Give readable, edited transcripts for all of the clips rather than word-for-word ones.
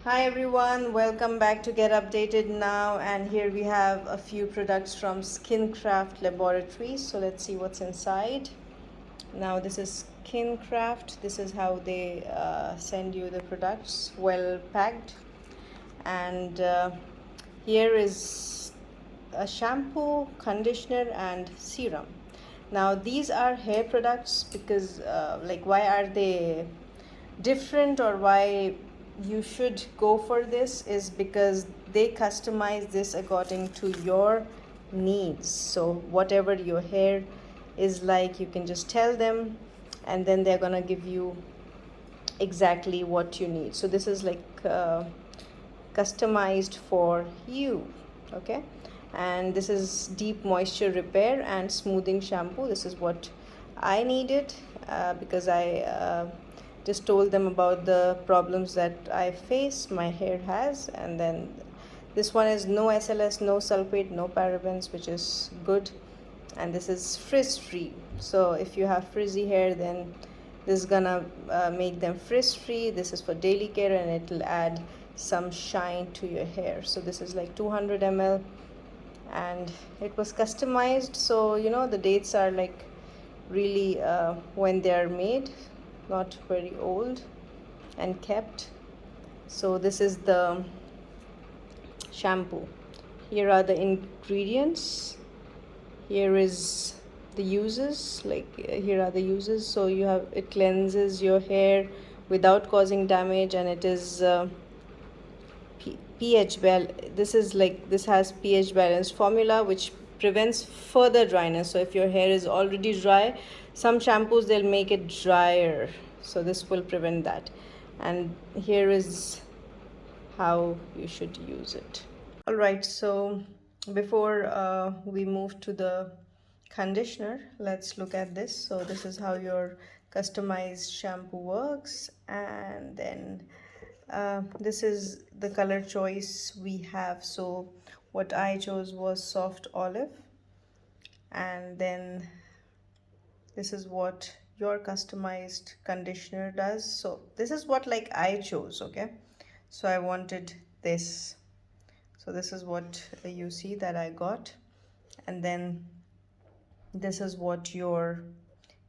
Hi everyone, welcome back to Get Updated Now, and here we have a few products from SkinKraft Laboratories. So let's see what's inside. Now this is SkinKraft. This is how they send you the products, well packed. And here is a shampoo, conditioner and serum. Now these are hair products because why are they different, or why you should go for this is because they customize this according to your needs. So whatever your hair is like, you can just tell them and then they're gonna give you exactly what you need. So this is like customized for you. Okay, and this is deep moisture repair and smoothing shampoo. This is what I needed because I just told them about the problems that I face, my hair has. And then this one is no SLS, no sulfate, no parabens, which is good. And this is frizz free. So if you have frizzy hair, then this is gonna make them frizz free. This is for daily care and it will add some shine to your hair. So this is like 200 ml and it was customized, so you know the dates are like really when they are made, not very old and kept. So this is the shampoo. Here are the ingredients. Here is the uses, here are the uses. So you have, it cleanses your hair without causing damage, and it is pH this has pH balanced formula which prevents further dryness. So if your hair is already dry, some shampoos they'll make it drier, so this will prevent that. And here is how you should use it. All right, so before we move to the conditioner, let's look at this. So this is how your customized shampoo works, and then this is the color choice we have. So what I chose was soft olive, and then this is what your customized conditioner does. So this is what like I chose. Okay, so I wanted this, so this is what you see that I got. And then this is what your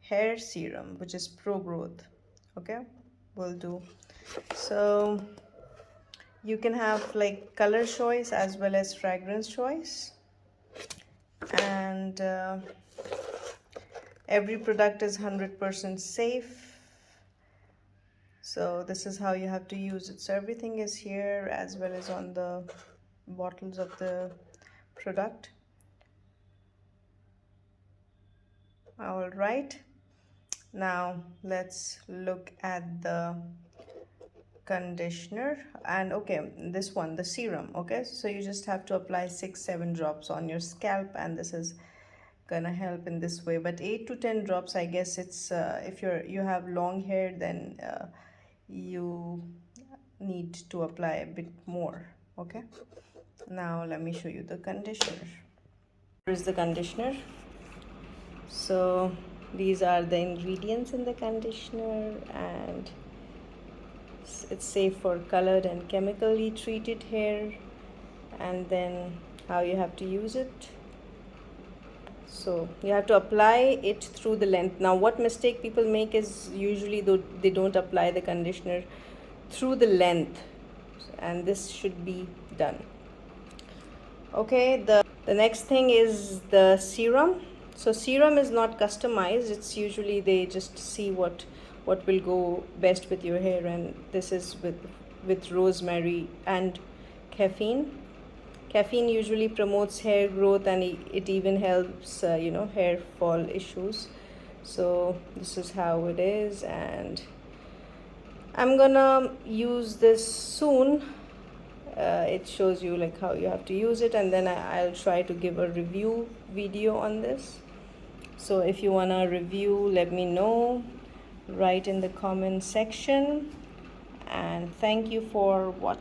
hair serum, which is pro growth, okay, will do. So you can have like color choice as well as fragrance choice, and every product is 100% safe. So this is how you have to use it. So everything is here as well as on the bottles of the product. All right, now let's look at the conditioner. And okay, this one, the serum. Okay, so you just have to apply 6-7 drops on your scalp, and this is gonna help in this way. But 8 to 10 drops, I guess it's if you have long hair, then you need to apply a bit more. Okay, now let me show you the conditioner. Here is the conditioner. So these are the ingredients in the conditioner, and it's safe for colored and chemically treated hair. And then how you have to use it. So you have to apply it through the length. Now what mistake people make is usually they don't apply the conditioner through the length, and this should be done. Okay, the next thing is the serum. So serum is not customized, it's usually they just see what will go best with your hair, and this is with rosemary and caffeine. Caffeine usually promotes hair growth, and it even helps hair fall issues. So this is how it is, and I'm gonna use this soon. It shows you like how you have to use it, and then I'll try to give a review video on this. So if you wanna review, let me know, write in the comment section, and thank you for watching.